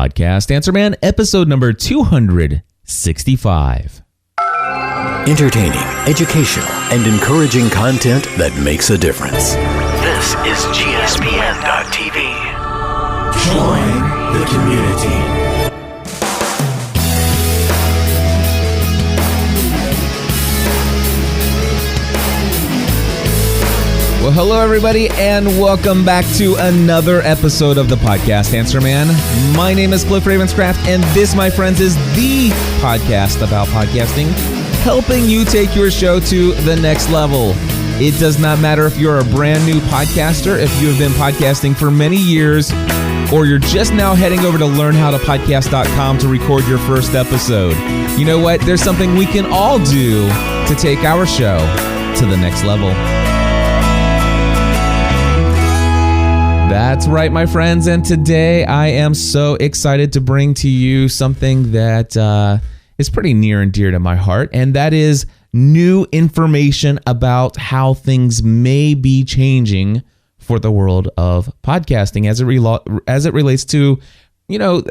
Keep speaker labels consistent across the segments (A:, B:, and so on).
A: Podcast Answer Man, episode number 265.
B: Entertaining, educational, and encouraging content that makes a difference. This is GSPN.TV. Join the community.
A: Well, hello, everybody, and welcome back to another episode of the Podcast Answer Man. My name is Cliff Ravenscraft, and this, my friends, is the podcast about podcasting, helping you take your show to the next level. It does not matter if you're a brand new podcaster, if you have been podcasting for many years, or you're just now heading over to learnhowtopodcast.com to record your first episode. You know what? There's something we can all do to take our show to the next level. That's right, my friends, and today I am so excited to bring to you something that is pretty near and dear to my heart, and that is new information about how things may be changing for the world of podcasting as it relates to, you know,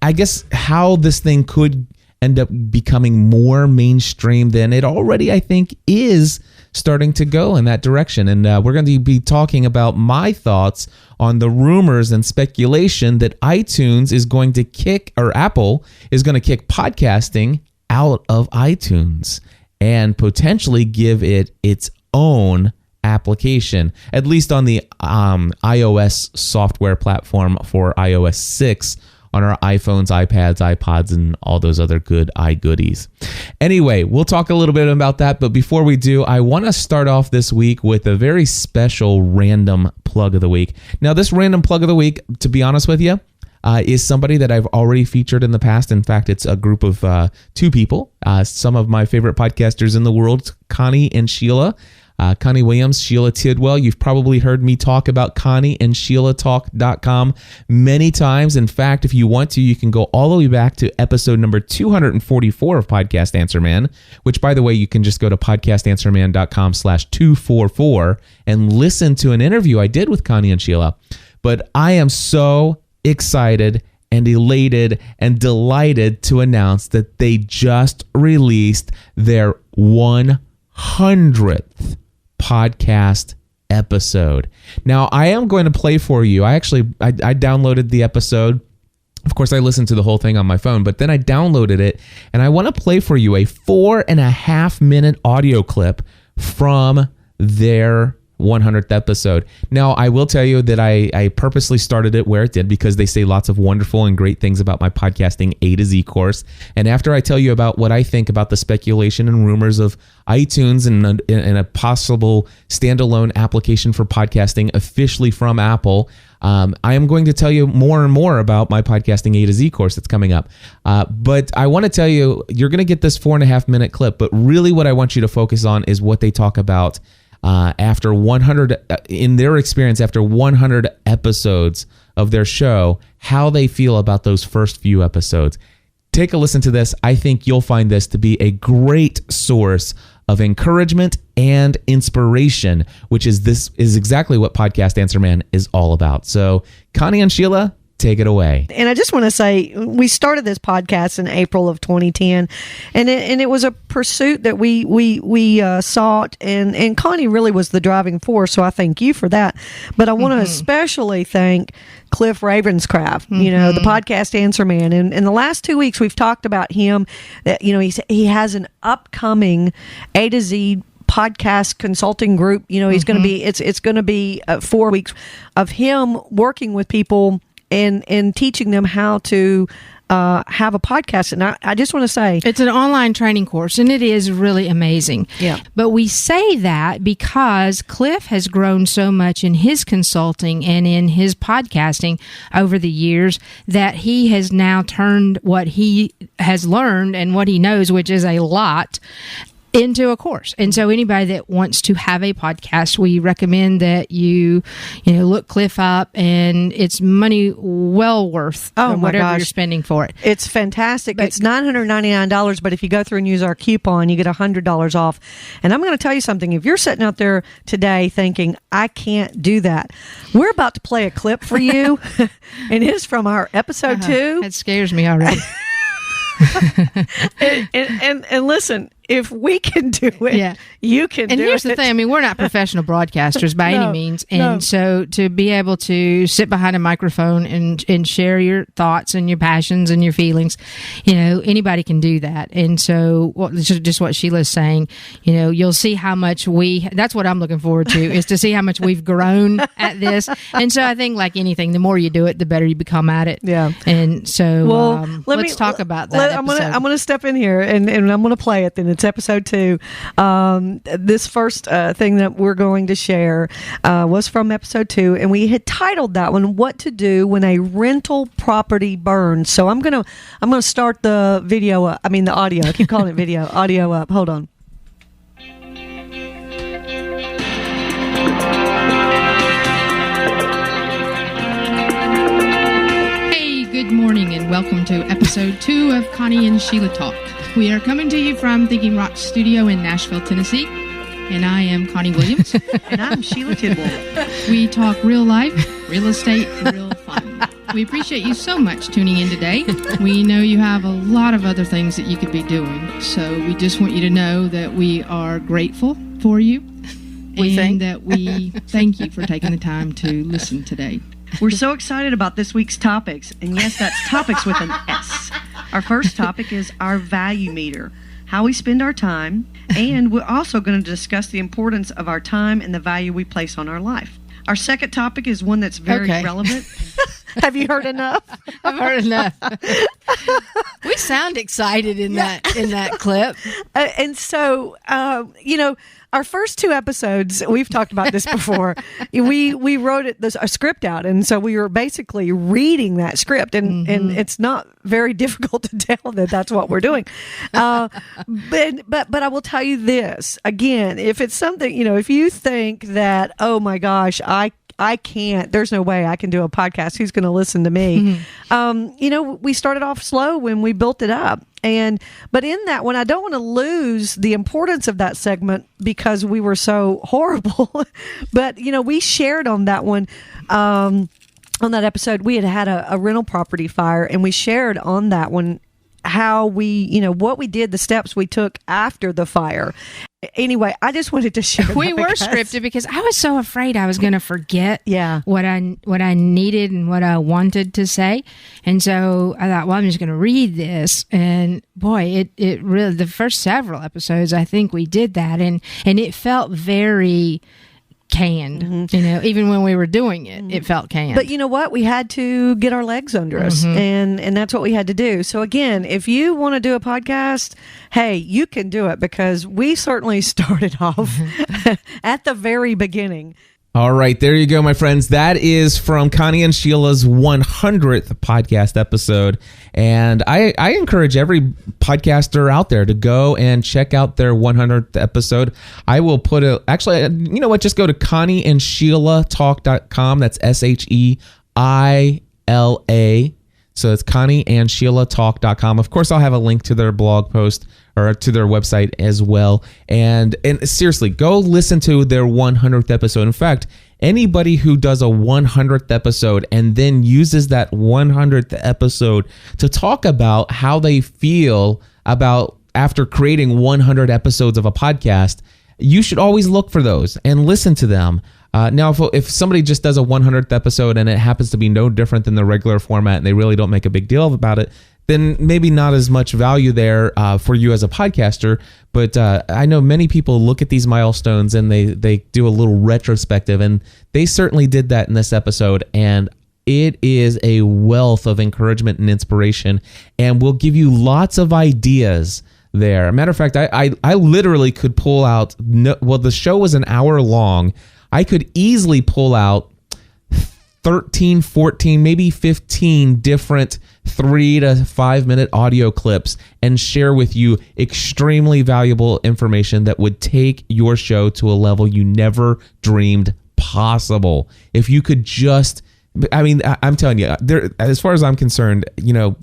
A: I guess how this thing could end up becoming more mainstream than it already, I think, is starting to go in that direction. And we're going to be talking about my thoughts on the rumors and speculation that iTunes is going to kick, or Apple is going to kick podcasting out of iTunes and potentially give it its own application, at least on the iOS software platform for iOS 6 on our iPhones, iPads, iPods, and all those other good iGoodies. Anyway, we'll talk a little bit about that, but before we do, I want to start off this week with a very special random plug of the week. Now, this random plug of the week, to be honest with you, is somebody that I've already featured in the past. In fact, it's a group of two people, some of my favorite podcasters in the world, Connie and Sheila. Connie Williams, Sheila Tidwell. You've probably heard me talk about Connie and SheilaTalk.com many times. In fact, if you want to, you can go all the way back to episode number 244 of Podcast Answer Man, which, by the way, you can just go to podcastanswerman.com/244 and listen to an interview I did with Connie and Sheila. But I am so excited and elated and delighted to announce that they just released their 100th podcast episode. Now, I am going to play for you. I downloaded the episode. Of course, I listened to the whole thing on my phone, but then I downloaded it, and I want to play for you a 4.5-minute audio clip from their 100th episode. Now, I will tell you that I purposely started it where it did because they say lots of wonderful and great things about my podcasting A to Z course. And after I tell you about what I think about the speculation and rumors of iTunes and a possible standalone application for podcasting officially from Apple, I am going to tell you more and more about my podcasting A to Z course that's coming up. But I want to tell you, you're going to get this 4.5-minute clip, but really what I want you to focus on is what they talk about after 100, in their experience, after 100 episodes of their show, how they feel about those first few episodes. Take a listen to this. I think you'll find this to be a great source of encouragement and inspiration, which is exactly what Podcast Answer Man is all about. So, Connie and Sheila, take it away.
C: And I just want to say, we started this podcast in April of 2010, and it was a pursuit that we sought, and Connie really was the driving force, so I thank you for that. But I want to especially thank Cliff Ravenscraft, the Podcast Answer Man. And in the last 2 weeks, we've talked about him, that, he has an upcoming A to Z podcast consulting group. He's going to be, it's going to be 4 weeks of him working with people and teaching them how to have a podcast. And I just want to say,
D: it's an online training course, and it is really amazing.
C: Yeah.
D: But we say that because Cliff has grown so much in his consulting and in his podcasting over the years that he has now turned what he has learned and what he knows, which is a lot, into a course. And so anybody that wants to have a podcast, we recommend that you look Cliff up, and it's money well worth whatever you're spending for it.
C: It's fantastic. It's $999, but if you go through and use our coupon, you get $100 off. And I'm going to tell you something. If you're sitting out there today thinking, I can't do that, we're about to play a clip for you, and it is from our episode 2.
D: That scares me already.
C: and listen, if we can do it, you can do it.
D: And here's the thing. I mean, we're not professional broadcasters by any means. And so to be able to sit behind a microphone and share your thoughts and your passions and your feelings, anybody can do that. And so just what Sheila's saying, you'll see how much that's what I'm looking forward to, is to see how much we've grown at this. And so I think, like anything, the more you do it, the better you become at it.
C: Yeah.
D: And so let's talk about that.
C: I'm going to step in here and I'm going to play it then. It's episode 2. This first thing that we're going to share was from episode 2, and we had titled that one "What to Do When a Rental Property Burns." So I'm gonna start the video up. I mean the audio. I keep calling it video. Audio up. Hold on.
E: Hey, good morning, and welcome to episode 2 of Connie and Sheila Talk. We are coming to you from Thinking Rock Studio in Nashville, Tennessee. And I am Connie Williams.
C: And I'm Sheila Tidwell.
E: We talk real life, real estate, real fun. We appreciate you so much tuning in today. We know you have a lot of other things that you could be doing. So we just want you to know that we are grateful for you. That we thank you for taking the time to listen today.
F: We're so excited about this week's topics. And yes, that's topics with an S. Our first topic is our value meter, how we spend our time, and we're also going to discuss the importance of our time and the value we place on our life. Our second topic is one that's very relevant.
C: Have you heard enough?
D: I've heard enough. We sound excited in that clip.
C: And so, our first 2 episodes, we've talked about this before. We wrote a script out, and so we were basically reading that script, and it's not very difficult to tell that that's what we're doing. But I will tell you this again: if it's something, if you think that, oh my gosh, I can't, there's no way I can do a podcast, who's going to listen to me? We started off slow when we built it up. But in that one, I don't want to lose the importance of that segment because we were so horrible. But, we shared on that one, on that episode, we had a rental property fire, and we shared on that one how we, what we did, the steps we took after the fire. Anyway, I just wanted to share.
D: We were scripted because I was so afraid I was going to forget what I needed and what I wanted to say. And so I thought, well, I'm just going to read this. And boy, it really, the first several episodes, I think we did that. And it felt very canned, even when we were doing it, it felt canned.
C: But you know what? We had to get our legs under us, and that's what we had to do. So again, if you want to do a podcast, hey, you can do it, because we certainly started off at the very beginning.
A: All right, there you go, my friends. That is from Connie and Sheila's 100th podcast episode. And I encourage every podcaster out there to go and check out their 100th episode. I will put actually, you know what? Just go to ConnieandSheilaTalk.com. That's SHEILA. So it's ConnieandSheilaTalk.com. Of course, I'll have a link to their blog post or to their website as well. And seriously, go listen to their 100th episode. In fact, anybody who does a 100th episode and then uses that 100th episode to talk about how they feel about after creating 100 episodes of a podcast, you should always look for those and listen to them. Now, if somebody just does a 100th episode and it happens to be no different than the regular format and they really don't make a big deal about it, then maybe not as much value there for you as a podcaster. But I know many people look at these milestones and they do a little retrospective, and they certainly did that in this episode. And it is a wealth of encouragement and inspiration, and will give you lots of ideas there. Matter of fact, I literally could pull out, the show was an hour long. I could easily pull out 13, 14, maybe 15 different 3 to 5 minute audio clips and share with you extremely valuable information that would take your show to a level you never dreamed possible. If you could just, I mean, I'm telling you, as far as I'm concerned,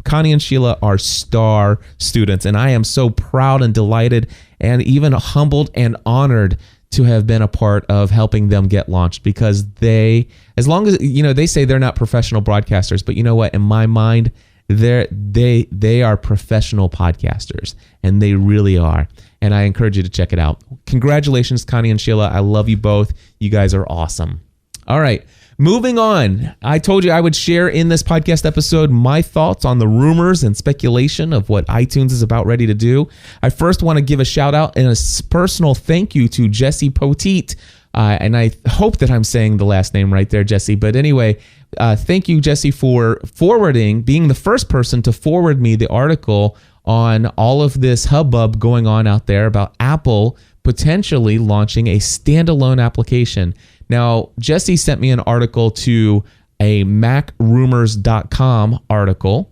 A: Connie and Sheila are star students, and I am so proud and delighted and even humbled and honored to have been a part of helping them get launched, because they, as long as, they say they're not professional broadcasters, but you know what? In my mind, they are professional podcasters, and they really are. And I encourage you to check it out. Congratulations, Connie and Sheila. I love you both. You guys are awesome. All right. Moving on, I told you I would share in this podcast episode my thoughts on the rumors and speculation of what iTunes is about ready to do. I first want to give a shout out and a personal thank you to Jesse Poteet. And I hope that I'm saying the last name right there, Jesse. But anyway, thank you, Jesse, for being the first person to forward me the article on all of this hubbub going on out there about Apple potentially launching a standalone application. Now, Jesse sent me an article to a macrumors.com article.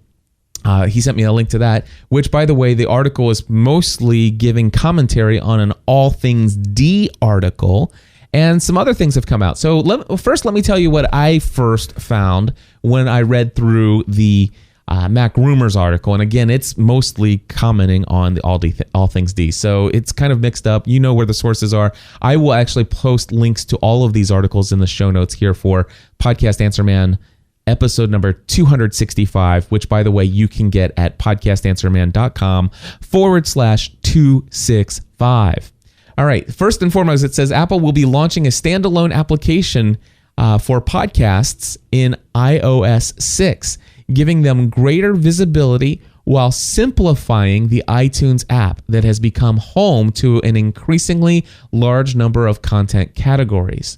A: He sent me a link to that, which, by the way, the article is mostly giving commentary on an All Things D article, and some other things have come out. So first, let me tell you what I first found when I read through the Mac Rumors article. And again, it's mostly commenting on the All Things D. So it's kind of mixed up. You know where the sources are. I will actually post links to all of these articles in the show notes here for Podcast Answer Man episode number 265, which, by the way, you can get at podcastanswerman.com/265. All right. First and foremost, it says Apple will be launching a standalone application for podcasts in iOS 6, giving them greater visibility while simplifying the iTunes app that has become home to an increasingly large number of content categories.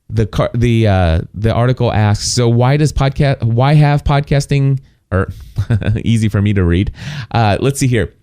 A: The article asks, so why have podcasting, or easy for me to read. Let's see here.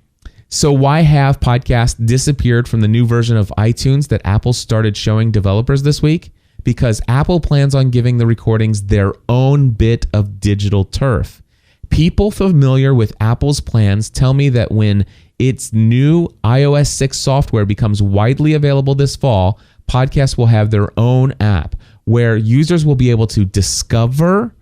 A: So why have podcasts disappeared from the new version of iTunes that Apple started showing developers this week? Because Apple plans on giving the recordings their own bit of digital turf. People familiar with Apple's plans tell me that when its new iOS 6 software becomes widely available this fall, podcasts will have their own app where users will be able to discover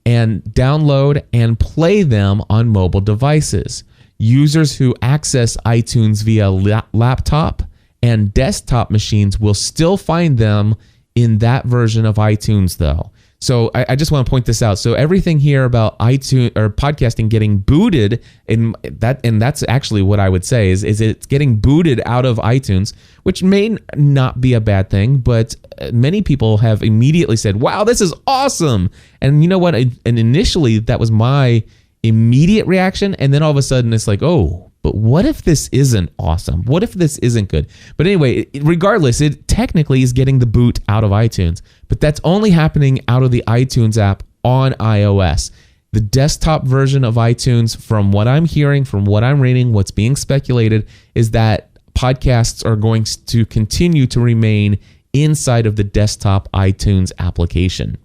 A: and download and play them on mobile devices. Users who access iTunes via laptop and desktop machines will still find them in that version of iTunes, though. So I just want to point this out. So everything here about iTunes or podcasting getting booted, and that's actually what I would say is it's getting booted out of iTunes, which may not be a bad thing, but many people have immediately said, "Wow, this is awesome!" And you know what? And initially that was my immediate reaction, and then all of a sudden it's like, "Oh, but what if this isn't awesome? What if this isn't good?" But anyway, regardless, it technically is getting the boot out of iTunes, but that's only happening out of the iTunes app on iOS. The desktop version of iTunes, from what I'm hearing, from what I'm reading, what's being speculated, is that podcasts are going to continue to remain inside of the desktop iTunes application.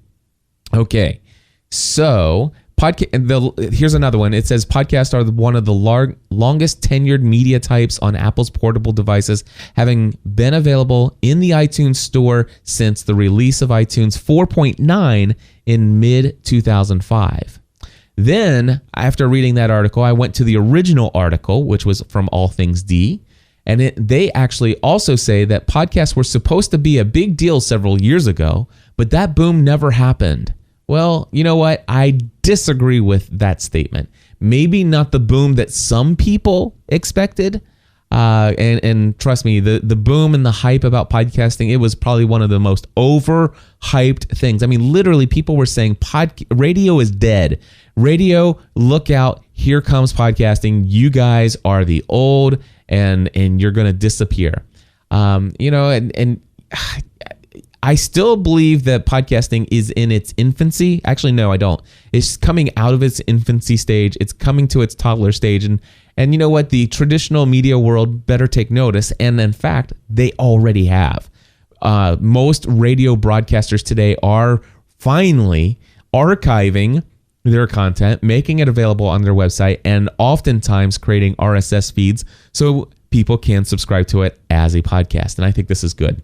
A: Okay, so here's another one. It says podcasts are one of the longest tenured media types on Apple's portable devices, having been available in the iTunes store since the release of iTunes 4.9 in mid-2005. Then, after reading that article, I went to the original article, which was from All Things D, and they actually also say that podcasts were supposed to be a big deal several years ago, but that boom never happened. Well, you know what? I disagree with that statement. Maybe not the boom that some people expected. And trust me, the boom and the hype about podcasting, it was probably one of the most overhyped things. I mean, literally, people were saying radio is dead. Radio, look out. Here comes podcasting. You guys are the old, and you're going to disappear. And I still believe that podcasting is in its infancy. Actually, no, I don't. It's coming out of its infancy stage. It's coming to its toddler stage. And you know what? The traditional media world better take notice. And in fact, they already have. Most radio broadcasters today are finally archiving their content, making it available on their website, and oftentimes creating RSS feeds so people can subscribe to it as a podcast. And I think this is good.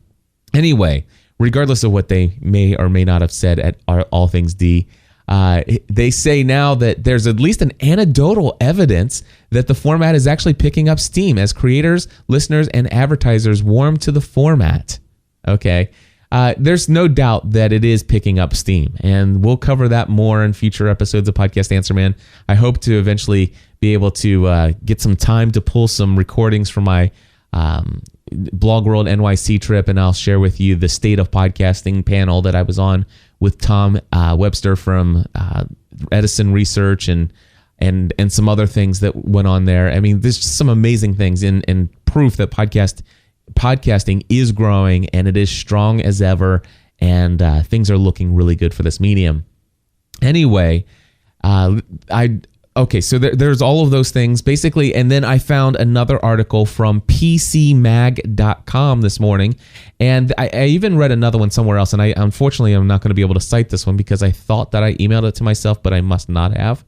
A: Anyway, regardless of what they may or may not have said at All Things D, they say now that there's at least an anecdotal evidence that the format is actually picking up steam as creators, listeners, and advertisers warm to the format. Okay. There's no doubt that it is picking up steam, and we'll cover that more in future episodes of Podcast Answer Man. I hope to eventually be able to get some time to pull some recordings from my Blog World NYC trip, and I'll share with you the State of Podcasting panel that I was on with Tom Webster from Edison Research and some other things that went on there. I mean, there's just some amazing things and proof that podcasting is growing and it is strong as ever, and things are looking really good for this medium. Anyway, so there's all of those things basically, and then I found another article from PCMag.com this morning, and I even read another one somewhere else, and unfortunately I'm not going to be able to cite this one because I thought that I emailed it to myself, but I must not have.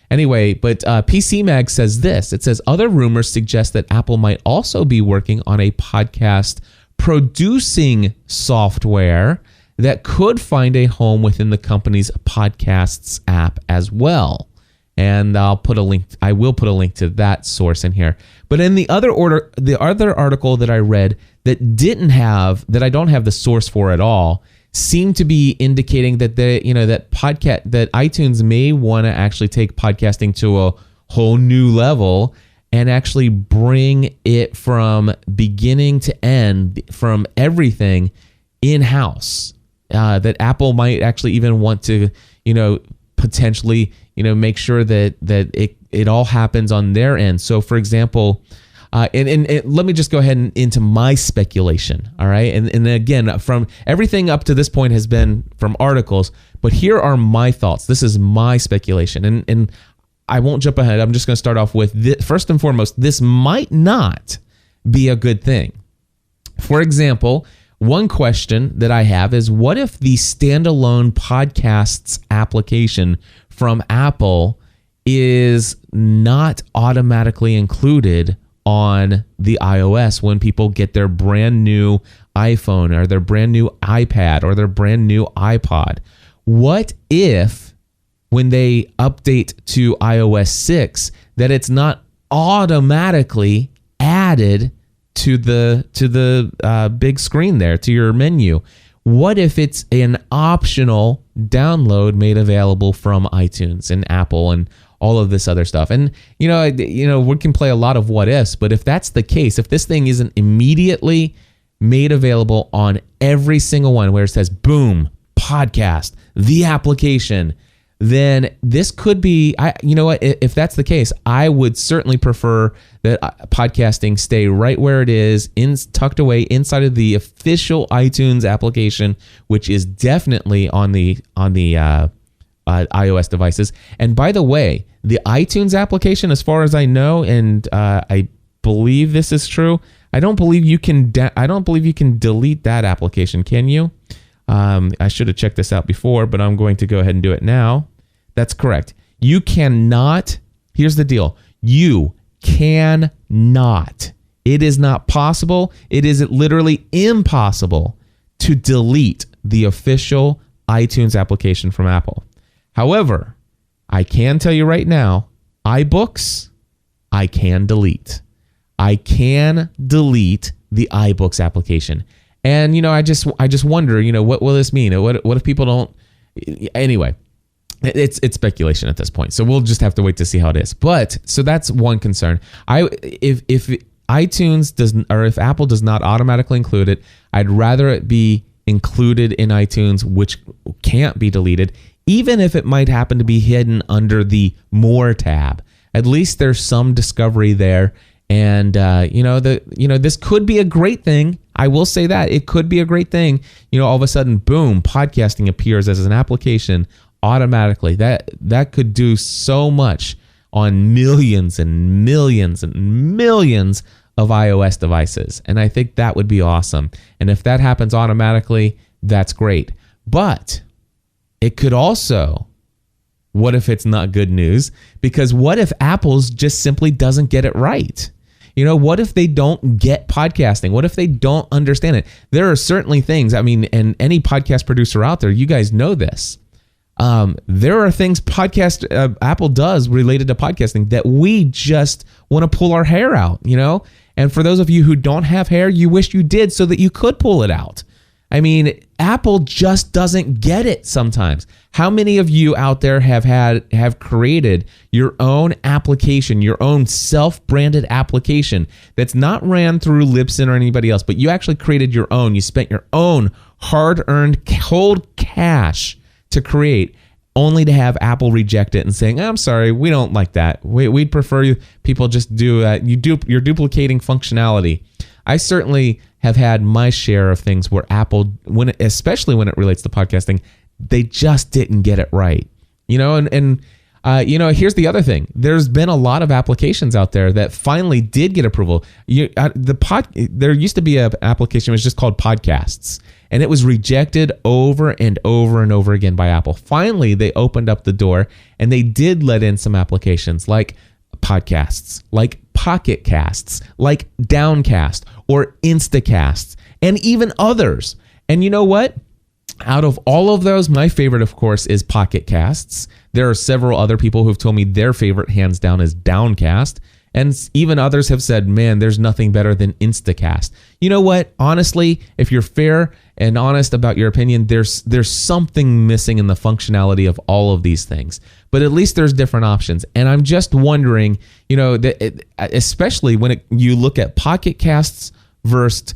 A: Anyway, but PC Mag says this. It says, other rumors suggest that Apple might also be working on a podcast producing software that could find a home within the company's Podcasts app as well. And I will put a link to that source in here. But in the other article that I read that I don't have the source for at all, seem to be indicating that that iTunes may want to actually take podcasting to a whole new level and actually bring it from beginning to end, from everything in-house. That Apple might actually even want to, potentially, make sure that it all happens on their end. So, for example, and let me just go ahead and into my speculation, all right? And again, from everything up to this point has been from articles, but here are my thoughts. This is my speculation, and I won't jump ahead. I'm just going to start off with this. First and foremost, this might not be a good thing. For example, one question that I have is, what if the standalone podcasts application from Apple is not automatically included on the iOS when people get their brand new iPhone or their brand new iPad or their brand new iPod? What if when they update to iOS 6 that it's not automatically added to the big screen there, to your menu? What if it's an optional download made available from iTunes and Apple and all of this other stuff? And we can play a lot of what ifs, but if that's the case, if this thing isn't immediately made available on every single one where it says boom, podcast, the application, then this could be, if that's the case, I would certainly prefer that podcasting stay right where it is, tucked away inside of the official iTunes application, which is definitely on the iOS devices. And by the way, the iTunes application, as far as I know, and I believe this is true, I don't believe you can delete that application. Can you? I should have checked this out before, but I'm going to go ahead and do it now. That's correct. You cannot. Here's the deal. You cannot. It is not possible. It is literally impossible to delete the official iTunes application from Apple. However, I can tell you right now, iBooks, I can delete. I can delete the iBooks application. And, I just wonder, what will this mean? What if people don't? Anyway, it's speculation at this point. So we'll just have to wait to see how it is. But so that's one concern. If iTunes doesn't, or if Apple does not automatically include it, I'd rather it be included in iTunes, which can't be deleted, even if it might happen to be hidden under the More tab. At least there's some discovery there. And this could be a great thing. I will say that it could be a great thing. All of a sudden, boom, podcasting appears as an application automatically. That could do so much on millions and millions and millions of iOS devices. And I think that would be awesome. And if that happens automatically, that's great. But it could also, what if it's not good news? Because what if Apple's just simply doesn't get it right? What if they don't get podcasting? What if they don't understand it? There are certainly things, and any podcast producer out there, you guys know this. There are things Apple does related to podcasting that we just want to pull our hair out, And for those of you who don't have hair, you wish you did so that you could pull it out. Apple just doesn't get it sometimes. How many of you out there have created your own application, your own self-branded application that's not ran through Libsyn or anybody else, but you actually created your own. You spent your own hard-earned cold cash to create, only to have Apple reject it and saying, I'm sorry, we don't like that. We'd prefer people just do you're duplicating functionality. I certainly have had my share of things where Apple, especially when it relates to podcasting, they just didn't get it right. And here's the other thing. There's been a lot of applications out there that finally did get approval. There used to be an application that was just called Podcasts, and it was rejected over and over and over again by Apple. Finally, they opened up the door, and they did let in some applications like Podcasts, like Pocket Casts, like Downcast or Instacasts, and even others. And you know what? Out of all of those, my favorite, of course, is Pocket Casts. There are several other people who've told me their favorite, hands down, is Downcast. And even others have said, man, there's nothing better than Instacast. You know what? Honestly, if you're fair and honest about your opinion, there's something missing in the functionality of all of these things. But at least there's different options. And I'm just wondering, especially when you look at Pocket Casts versus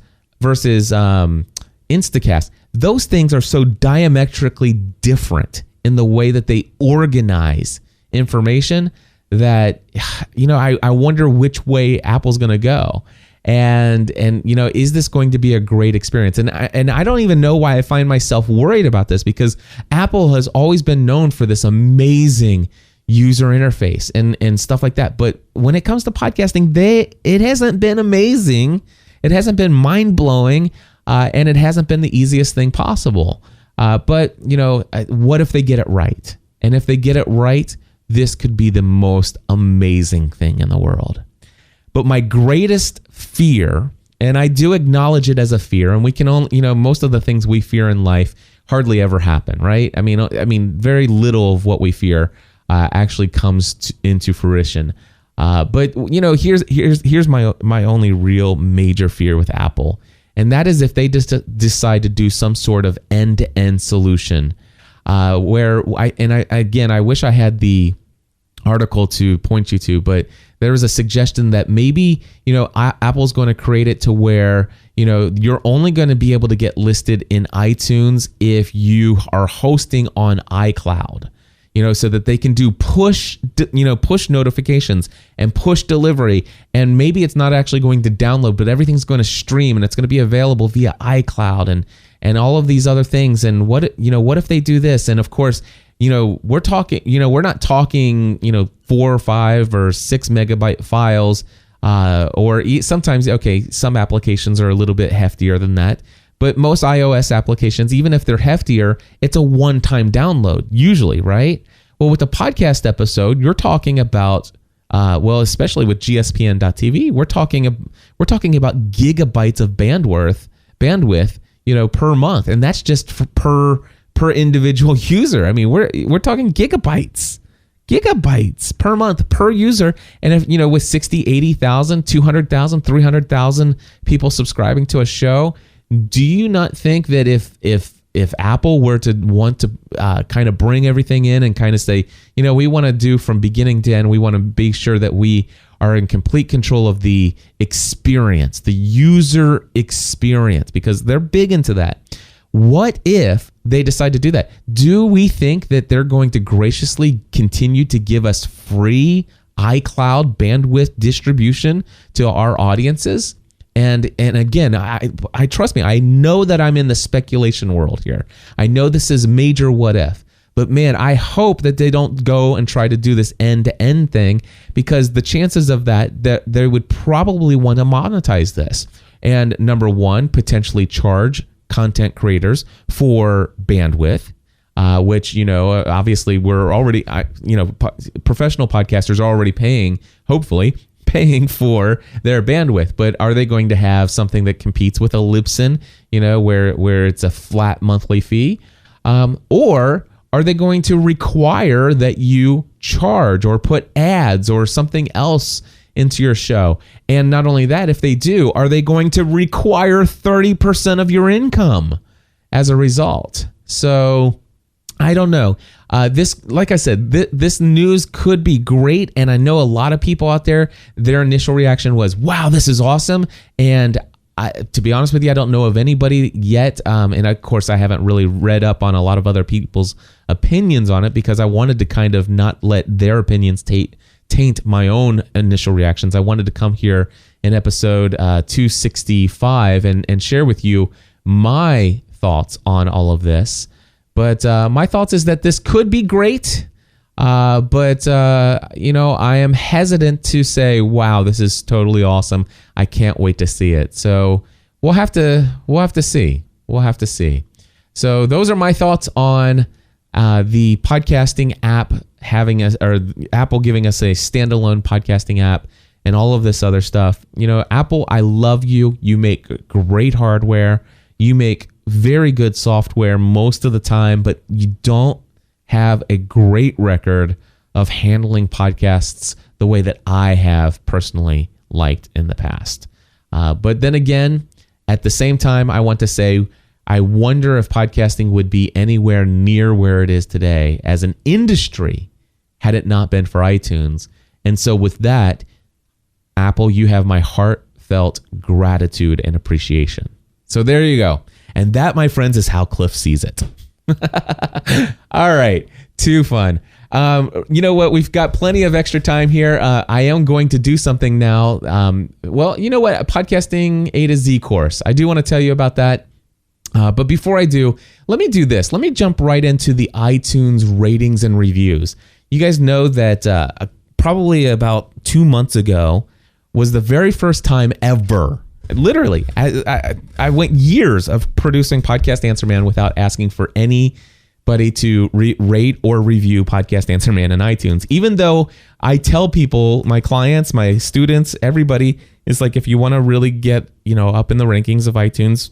A: Instacast, those things are so diametrically different in the way that they organize information that, I wonder which way Apple's going to go. And is this going to be a great experience? And I don't even know why I find myself worried about this, because Apple has always been known for this amazing user interface and stuff like that. But when it comes to podcasting, it hasn't been amazing. It hasn't been mind-blowing, and it hasn't been the easiest thing possible. But what if they get it right? And if they get it right, this could be the most amazing thing in the world. But my greatest fear, and I do acknowledge it as a fear, and we can only, most of the things we fear in life hardly ever happen, right? I mean, very little of what we fear actually comes into fruition. But here's my only real major fear with Apple, and that is if they just decide to do some sort of end-to-end solution, where I wish I had the article to point you to, but there was a suggestion that maybe, Apple's going to create it to where, you're only going to be able to get listed in iTunes if you are hosting on iCloud, so that they can do push notifications and push delivery. And maybe it's not actually going to download, but everything's going to stream and it's going to be available via iCloud and all of these other things. And what if they do this? And of course, we're talking, we're not talking, 4 or 5 or 6 megabyte files, or sometimes, some applications are a little bit heftier than that. But most iOS applications, even if they're heftier, it's a one-time download usually, right? Well, with a podcast episode, you're talking about, especially with GSPN.TV, we're talking about gigabytes of bandwidth, per month, and that's just per individual user. I mean, we're talking gigabytes per month per user. And if, with 60, 80,000, 200,000, 300,000 people subscribing to a show, do you not think that if Apple were to want to kind of bring everything in and kind of say, we want to do from beginning to end, we want to be sure that we are in complete control of the experience, the user experience, because they're big into that. What if they decide to do that? Do we think that they're going to graciously continue to give us free iCloud bandwidth distribution to our audiences? And again, I trust me, I know that I'm in the speculation world here. I know this is major what if. But man, I hope that they don't go and try to do this end-to-end thing, because the chances of that they would probably want to monetize this. And number one, potentially charge content creators for bandwidth. which, obviously we're already, professional podcasters are already hopefully paying for their bandwidth. But are they going to have something that competes with a Libsyn, where it's a flat monthly fee? Or are they going to require that you charge or put ads or something else into your show? And not only that, if they do, are they going to require 30% of your income as a result? So I don't know. This, like I said, this news could be great. And I know a lot of people out there, their initial reaction was, wow, this is awesome. And to be honest with you, I don't know of anybody yet. And of course, I haven't really read up on a lot of other people's opinions on it because I wanted to kind of not let their opinions taint my own initial reactions. I wanted to come here in episode 265 and share with you my thoughts on all of this. But my thoughts is that this could be great. But I am hesitant to say, wow, this is totally awesome. I can't wait to see it. So we'll have to see. We'll have to see. So those are my thoughts on the podcasting app Apple giving us a standalone podcasting app and all of this other stuff. Apple, I love you. You make great hardware. You make very good software most of the time, but you don't have a great record of handling podcasts the way that I have personally liked in the past. But then again, at the same time, I want to say, I wonder if podcasting would be anywhere near where it is today as an industry had it not been for iTunes. And so with that, Apple, you have my heartfelt gratitude and appreciation. So there you go. And that, my friends, is how Cliff sees it. All right. Too fun. You know what? We've got plenty of extra time here. I am going to do something now. Well, you know what? A podcasting A to Z course. I do want to tell you about that. But before I do, let me do this. Let me jump right into the iTunes ratings and reviews. You guys know that probably about 2 months ago was the very first time ever. Literally, I went years of producing Podcast Answer Man without asking for anybody to rate or review Podcast Answer Man in iTunes. Even though I tell people, my clients, my students, everybody, is like, if you want to really get up in the rankings of iTunes,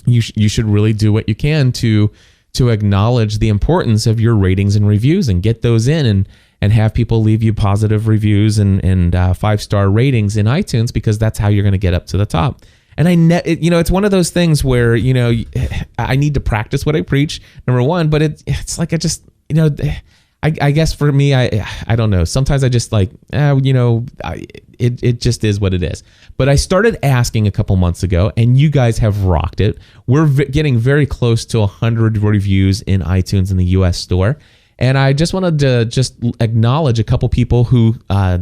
A: you should really do what you can to acknowledge the importance of your ratings and reviews and get those in and have people leave you positive reviews and 5-star ratings in iTunes, because that's how you're going to get up to the top. And it's one of those things where, I need to practice what I preach, number one, but it's like I just, I guess for me, I don't know. Sometimes I just like, it just is what it is. But I started asking a couple months ago, and you guys have rocked it. We're getting very close to 100 reviews in iTunes in the US store. And I just wanted to just acknowledge a couple people who, I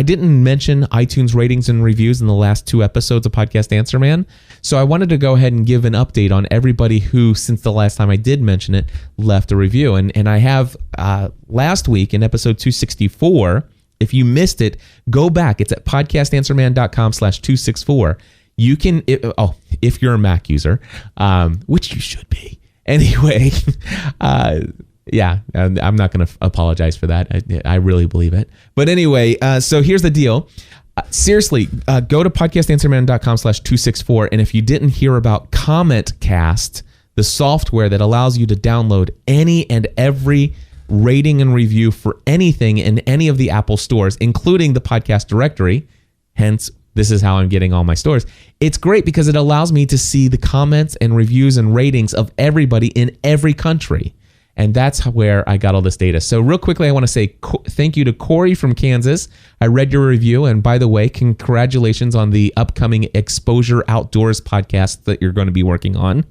A: didn't mention iTunes ratings and reviews in the last 2 episodes of Podcast Answer Man. So I wanted to go ahead and give an update on everybody who, since the last time I did mention it, left a review. And I have last week in episode 264, if you missed it, go back. It's at podcastanswerman.com/264. You can, if you're a Mac user, which you should be. Anyway, yeah, I'm not going to apologize for that. I really believe it. But anyway, so here's the deal. Seriously, go to podcastanswerman.com/264. And if you didn't hear about CommentCast, the software that allows you to download any and every rating and review for anything in any of the Apple stores, including the podcast directory, hence this is how I'm getting all my stores. It's great because it allows me to see the comments and reviews and ratings of everybody in every country. And that's where I got all this data. So real quickly, I want to say thank you to Corey from Kansas. I read your review. And by the way, congratulations on the upcoming Exposure Outdoors podcast that you're going to be working on.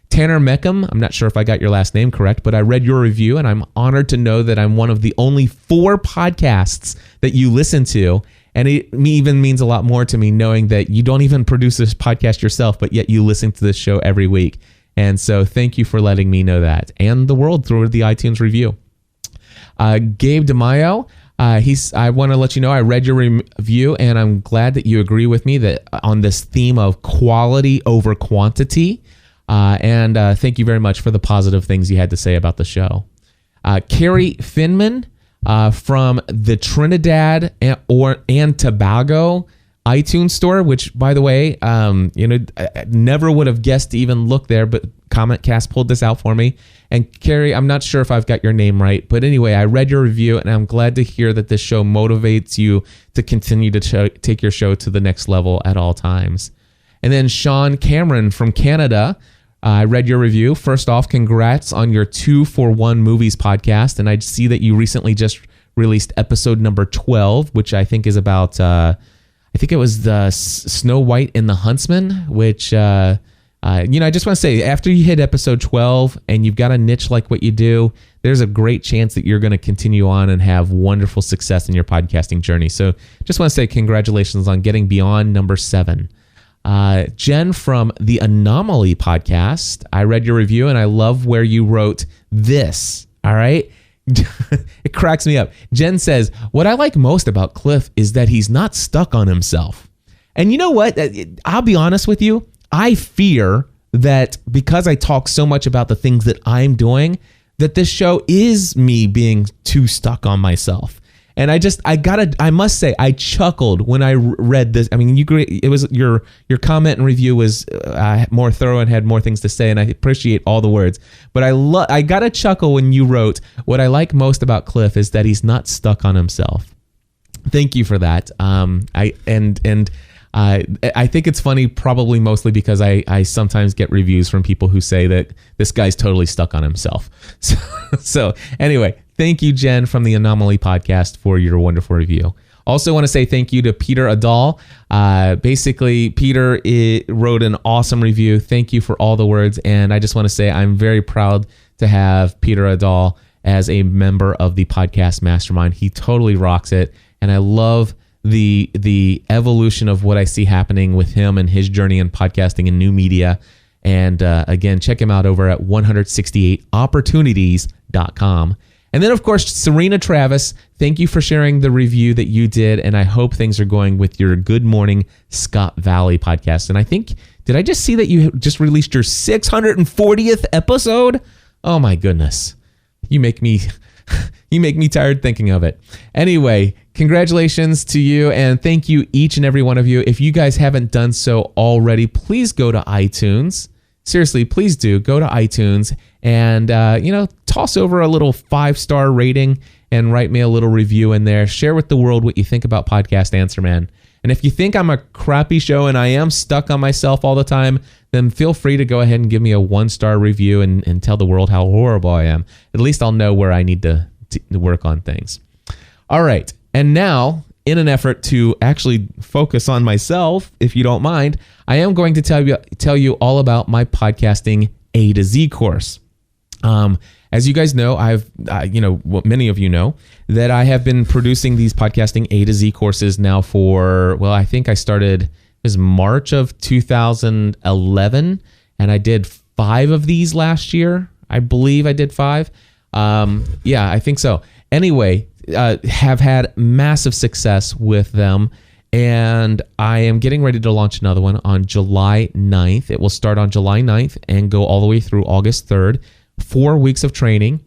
A: Tanner Meckham, I'm not sure if I got your last name correct, but I read your review, and I'm honored to know that I'm one of the only 4 podcasts that you listen to. And it even means a lot more to me knowing that you don't even produce this podcast yourself, but yet you listen to this show every week. And so thank you for letting me know that, and the world through the iTunes review. Gabe DeMaio, I want to let you know I read your review, and I'm glad that you agree with me that on this theme of quality over quantity. And thank you very much for the positive things you had to say about the show. Carrie Finman from the Trinidad and Tobago iTunes store, which, by the way, I never would have guessed to even look there, but CommentCast pulled this out for me. And Carrie, I'm not sure if I've got your name right, but anyway, I read your review, and I'm glad to hear that this show motivates you to continue to take your show to the next level at all times. And then Sean Cameron from Canada, I read your review. First off, congrats on your 2-for-1 Movies podcast, and I see that you recently just released episode number 12, which I think is about... I think it was the Snow White and the Huntsman, which, I just want to say, after you hit episode 12 and you've got a niche like what you do, there's a great chance that you're going to continue on and have wonderful success in your podcasting journey. So just want to say congratulations on getting beyond number 7. Jen from the Anomaly podcast, I read your review and I love where you wrote this, all right? It cracks me up. Jen says, what I like most about Cliff is that he's not stuck on himself. And you know what? I'll be honest with you. I fear that because I talk so much about the things that I'm doing, that this show is me being too stuck on myself. And I must say, I chuckled when I read this. I mean, it was your comment and review was more thorough and had more things to say, and I appreciate all the words. But I got a chuckle when you wrote, what I like most about Cliff is that he's not stuck on himself. Thank you for that. I think it's funny, probably mostly because I sometimes get reviews from people who say that this guy's totally stuck on himself. So anyway, thank you, Jen, from the Anomaly podcast for your wonderful review. Also want to say thank you to Peter Adal. Basically, Peter wrote an awesome review. Thank you for all the words. And I just want to say I'm very proud to have Peter Adal as a member of the podcast mastermind. He totally rocks it. And I love the evolution of what I see happening with him and his journey in podcasting and new media. And again, check him out over at 168opportunities.com. And then, of course, Serena Travis, thank you for sharing the review that you did. And I hope things are going with your Good Morning Scott Valley podcast. And I think, did I just see that you just released your 640th episode? Oh, my goodness. You make me tired thinking of it. Anyway, congratulations to you, and thank you, each and every one of you. If you guys haven't done so already, please go to iTunes. Seriously, please do. Go to iTunes and, toss over a little 5-star rating and write me a little review in there. Share with the world what you think about Podcast Answer Man. And if you think I'm a crappy show and I am stuck on myself all the time, then feel free to go ahead and give me a 1-star review and tell the world how horrible I am. At least I'll know where I need to work on things. All right. And now, in an effort to actually focus on myself, if you don't mind, I am going to tell you all about my podcasting A to Z course. As you guys know, many of you know, that I have been producing these podcasting A to Z courses now for, I think I started, it was March of 2011, and I did 5 of these last year. I believe I did 5. Yeah, I think so. Anyway, have had massive success with them, and I am getting ready to launch another one on July 9th. It will start on July 9th and go all the way through August 3rd. 4 weeks of training.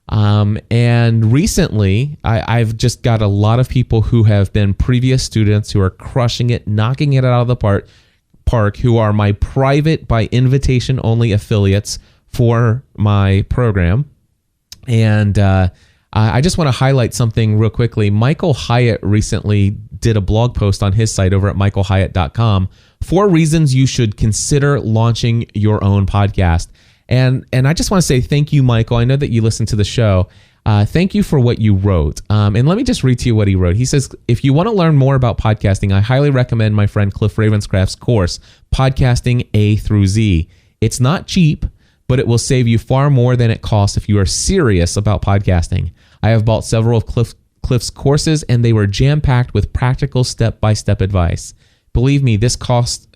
A: And recently, I've just got a lot of people who have been previous students who are crushing it, knocking it out of the park, who are my private by invitation only affiliates for my program. And I just want to highlight something real quickly. Michael Hyatt recently did a blog post on his site over at michaelhyatt.com. 4 reasons you should consider launching your own podcast. And I just want to say thank you, Michael. I know that you listen to the show. Thank you for what you wrote. And let me just read to you what he wrote. He says, if you want to learn more about podcasting, I highly recommend my friend Cliff Ravenscraft's course, Podcasting A through Z. It's not cheap, but it will save you far more than it costs if you are serious about podcasting. I have bought several of Cliff's courses, and they were jam-packed with practical step-by-step advice. Believe me, this course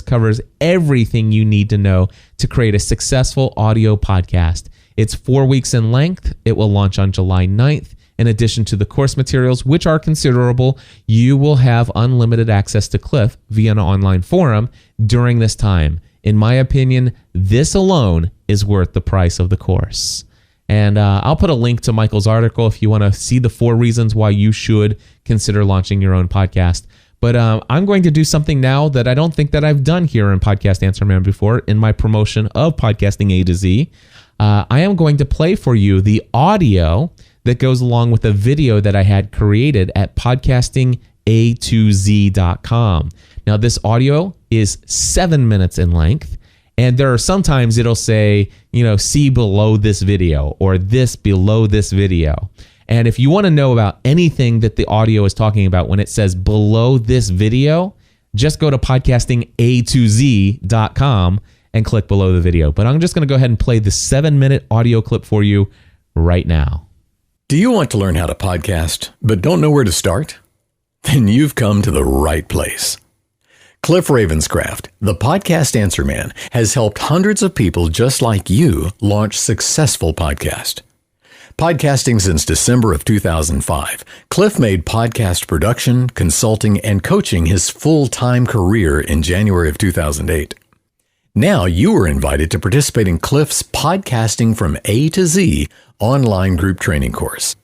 A: covers everything you need to know to create a successful audio podcast. It's 4 weeks in length. It will launch on July 9th. In addition to the course materials, which are considerable, you will have unlimited access to Cliff via an online forum during this time. in my opinion, this alone is worth the price of the course. And I'll put a link to Michael's article if you want to see the 4 reasons why you should consider launching your own podcast. But I'm going to do something now that I don't think that I've done here in Podcast Answer Man before in my promotion of Podcasting A to Z. I am going to play for you the audio that goes along with a video that I had created at podcastinga2z.com. Now, this audio is 7 minutes in length, and there are sometimes it'll say, see below this video or this below this video. And if you want to know about anything that the audio is talking about when it says below this video, just go to podcastinga2z.com and click below the video. But I'm just going to go ahead and play the 7-minute audio clip for you right now.
B: Do you want to learn how to podcast, but don't know where to start? Then you've come to the right place. Cliff Ravenscraft, the Podcast Answer Man, has helped hundreds of people just like you launch successful podcasts. Podcasting since December of 2005, Cliff made podcast production, consulting, and coaching his full-time career in January of 2008. Now you are invited to participate in Cliff's Podcasting from A to Z online group training course.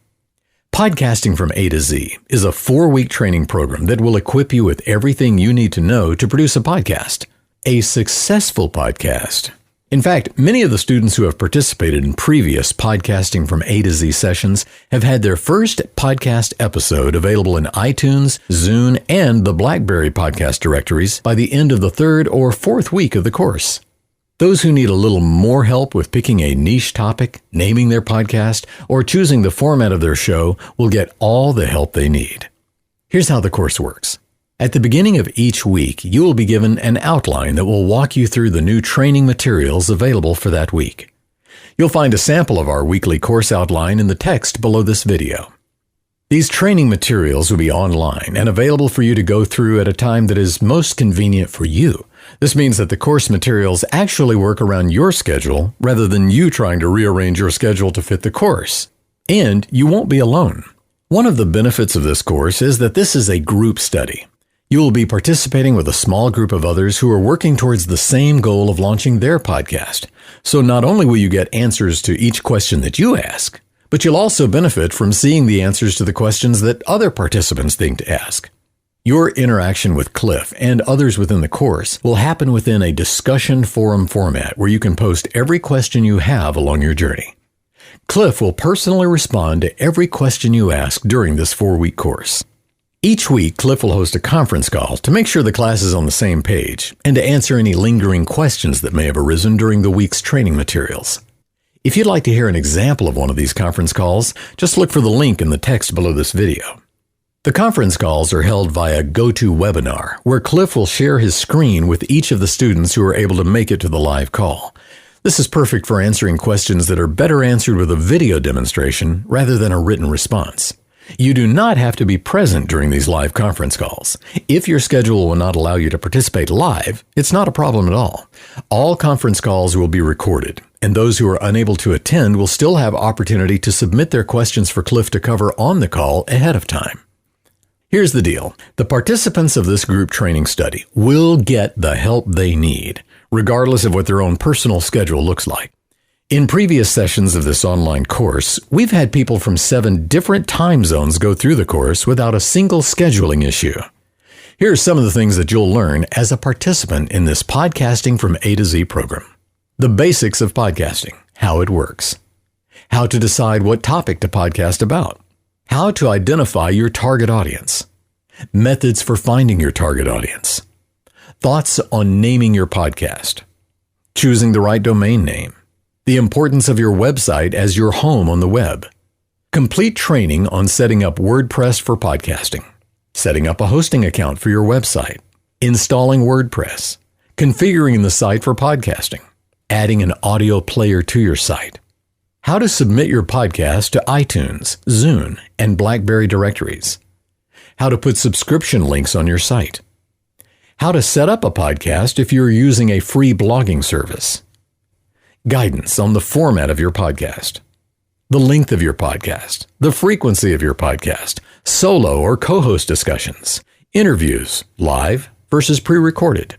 B: Podcasting from A to Z is a 4-week training program that will equip you with everything you need to know to produce a podcast, a successful podcast. In fact, many of the students who have participated in previous Podcasting from A to Z sessions have had their first podcast episode available in iTunes, Zune, and the BlackBerry podcast directories by the end of the 3rd or 4th week of the course. Those who need a little more help with picking a niche topic, naming their podcast, or choosing the format of their show will get all the help they need. Here's how the course works. At the beginning of each week, you will be given an outline that will walk you through the new training materials available for that week. You'll find a sample of our weekly course outline in the text below this video. These training materials will be online and available for you to go through at a time that is most convenient for you. This means that the course materials actually work around your schedule rather than you trying to rearrange your schedule to fit the course. And you won't be alone. One of the benefits of this course is that this is a group study. You will be participating with a small group of others who are working towards the same goal of launching their podcast. So not only will you get answers to each question that you ask, but you'll also benefit from seeing the answers to the questions that other participants think to ask. Your interaction with Cliff and others within the course will happen within a discussion forum format where you can post every question you have along your journey. Cliff will personally respond to every question you ask during this 4-week course. Each week, Cliff will host a conference call to make sure the class is on the same page and to answer any lingering questions that may have arisen during the week's training materials. If you'd like to hear an example of one of these conference calls, just look for the link in the text below this video. The conference calls are held via GoToWebinar, where Cliff will share his screen with each of the students who are able to make it to the live call. This is perfect for answering questions that are better answered with a video demonstration rather than a written response. You do not have to be present during these live conference calls. If your schedule will not allow you to participate live, it's not a problem at all. All conference calls will be recorded, and those who are unable to attend will still have opportunity to submit their questions for Cliff to cover on the call ahead of time. Here's the deal. The participants of this group training study will get the help they need, regardless of what their own personal schedule looks like. In previous sessions of this online course, we've had people from 7 different time zones go through the course without a single scheduling issue. Here are some of the things that you'll learn as a participant in this Podcasting from A to Z program. The basics of podcasting, how it works, how to decide what topic to podcast about, how to identify your target audience, methods for finding your target audience, thoughts on naming your podcast, choosing the right domain name, the importance of your website as your home on the web, complete training on setting up WordPress for podcasting, setting up a hosting account for your website, installing WordPress, configuring the site for podcasting, adding an audio player to your site, how to submit your podcast to iTunes, Zune, and BlackBerry directories, how to put subscription links on your site, how to set up a podcast if you're using a free blogging service, guidance on the format of your podcast, the length of your podcast, the frequency of your podcast, solo or co-host discussions, interviews, live versus pre-recorded,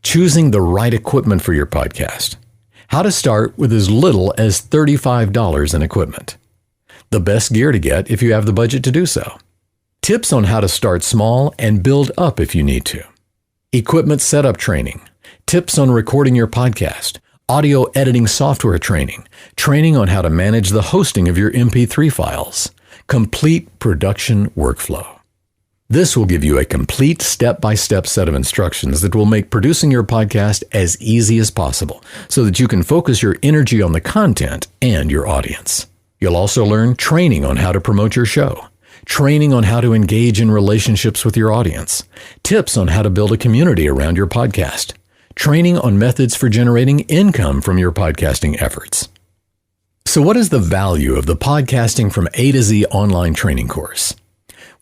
B: choosing the right equipment for your podcast, how to start with as little as $35 in equipment, the best gear to get if you have the budget to do so, tips on how to start small and build up if you need to, equipment setup training, tips on recording your podcast, audio editing software training, training on how to manage the hosting of your MP3 files, complete production workflow. This will give you a complete step-by-step set of instructions that will make producing your podcast as easy as possible so that you can focus your energy on the content and your audience. You'll also learn training on how to promote your show, training on how to engage in relationships with your audience, tips on how to build a community around your podcast, training on methods for generating income from your podcasting efforts. So what is the value of the Podcasting from A to Z online training course?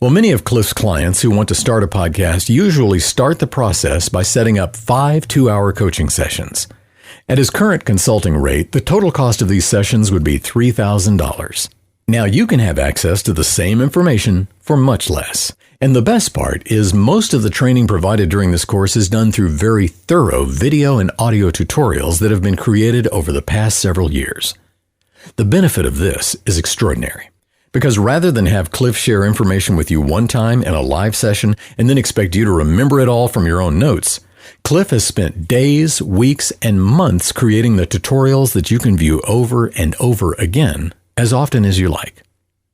B: Well, many of Cliff's clients who want to start a podcast usually start the process by setting up 5 2-hour coaching sessions. At his current consulting rate, the total cost of these sessions would be $3,000. Now you can have access to the same information for much less. And the best part is most of the training provided during this course is done through very thorough video and audio tutorials that have been created over the past several years. The benefit of this is extraordinary, because rather than have Cliff share information with you one time in a live session and then expect you to remember it all from your own notes, Cliff has spent days, weeks, and months creating the tutorials that you can view over and over again as often as you like.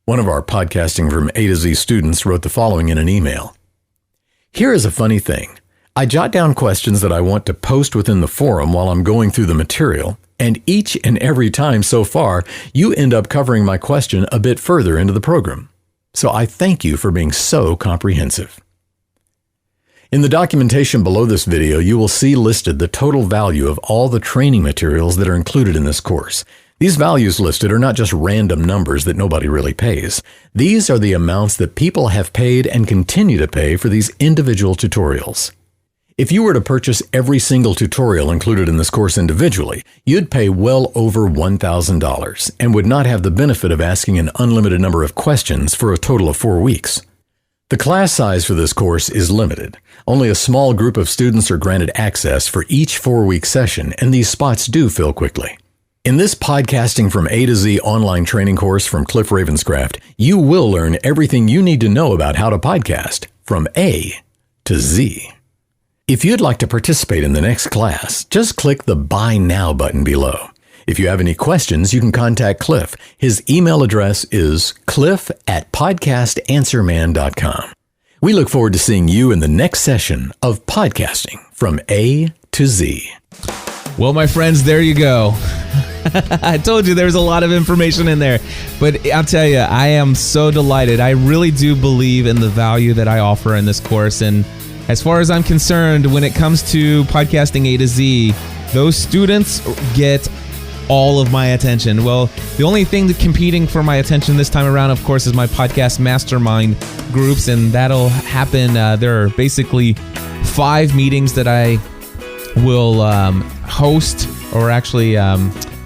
B: One of our Podcasting from A to Z students wrote the following in an email. Here is a funny thing. I jot down questions that I want to post within the forum while I'm going through the material, and each and every time so far, you end up covering my question a bit further into the program. So I thank you for being so comprehensive. In the documentation below this video, you will see listed the total value of all the training materials that are included in this course. These values listed are not just random numbers that nobody really pays. These are the amounts that people have paid and continue to pay for these individual tutorials. If you were to purchase every single tutorial included in this course individually, you'd pay well over $1,000 and would not have the benefit of asking an unlimited number of questions for a total of 4 weeks. The class size for this course is limited. Only a small group of students are granted access for each 4-week session, and these spots do fill quickly. In this Podcasting from A to Z online training course from Cliff Ravenscraft, you will learn everything you need to know about how to podcast from A to Z. If you'd like to participate in the next class, just click the Buy Now button below. If you have any questions, you can contact Cliff. His email address is cliff@podcastanswerman.com. We look forward to seeing you in the next session of Podcasting from A to Z.
A: Well, my friends, there you go. I told you there was a lot of information in there, but I'll tell you, I am so delighted. I really do believe in the value that I offer in this course. And as far as I'm concerned, when it comes to Podcasting A to Z, those students get all of my attention. Well, the only thing that competing for my attention this time around, of course, is my podcast mastermind groups, and that'll happen. There are basically 5 meetings that I will host or actually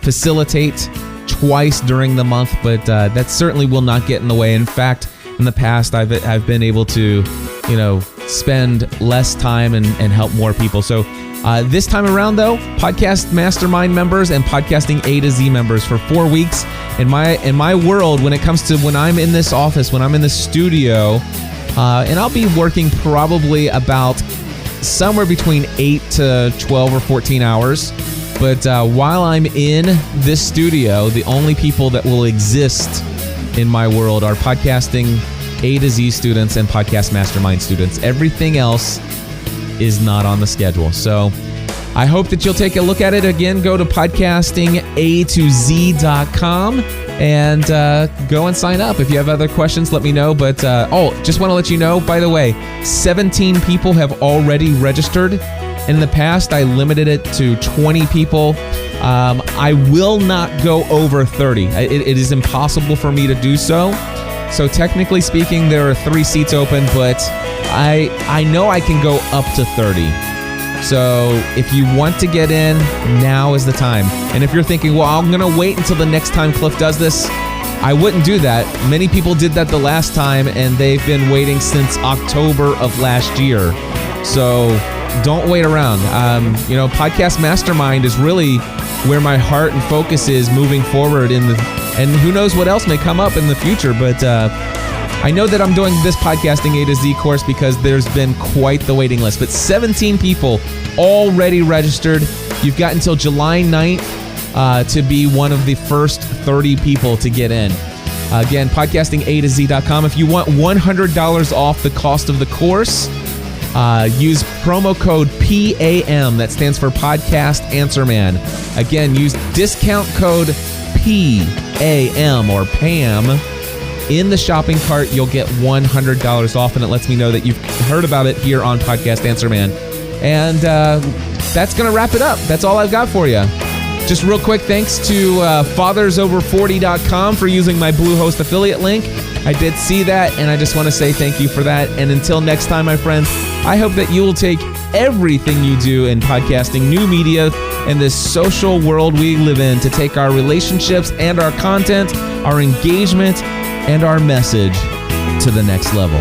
A: facilitate twice during the month, but that certainly will not get in the way. In fact, in the past, I've been able to, spend less time and help more people. So this time around, though, Podcast Mastermind members and Podcasting A to Z members for 4 weeks. In my world, when it comes to when I'm in this office, when I'm in the studio, and I'll be working probably about somewhere between 8 to 12 or 14 hours. But while I'm in this studio, the only people that will exist in my world are Podcasting A to Z students and Podcast Mastermind students. Everything else is not on the schedule. So I hope that you'll take a look at it. Again, go to podcastingatoz.com and go and sign up. If you have other questions, let me know. But just want to let you know, by the way, 17 people have already registered. In the past, I limited it to 20 people. I will not go over 30. It is impossible for me to do so. So technically speaking, there are 3 seats open, but I know I can go up to 30. So if you want to get in, now is the time. And if you're thinking, well, I'm going to wait until the next time Cliff does this, I wouldn't do that. Many people did that the last time, and they've been waiting since October of last year. So don't wait around. Podcast Mastermind is really where my heart and focus is moving forward and who knows what else may come up in the future. But I know that I'm doing this Podcasting A to Z course because there's been quite the waiting list. But 17 people already registered. You've got until July 9th to be one of the first 30 people to get in. Again, podcastingatoz.com. If you want $100 off the cost of the course, use promo code PAM. That stands for Podcast Answer Man. Again, use discount code PAM or PAM in the shopping cart. You'll get $100 off, and it lets me know that you've heard about it here on Podcast Answer Man. And that's going to wrap it up. That's all I've got for you. Just real quick, thanks to FathersOver40.com for using my Bluehost affiliate link. I did see that, and I just want to say thank you for that. And until next time, my friends, I hope that you will take everything you do in podcasting, new media, and this social world we live in to take our relationships and our content, our engagement, and our message to the next level.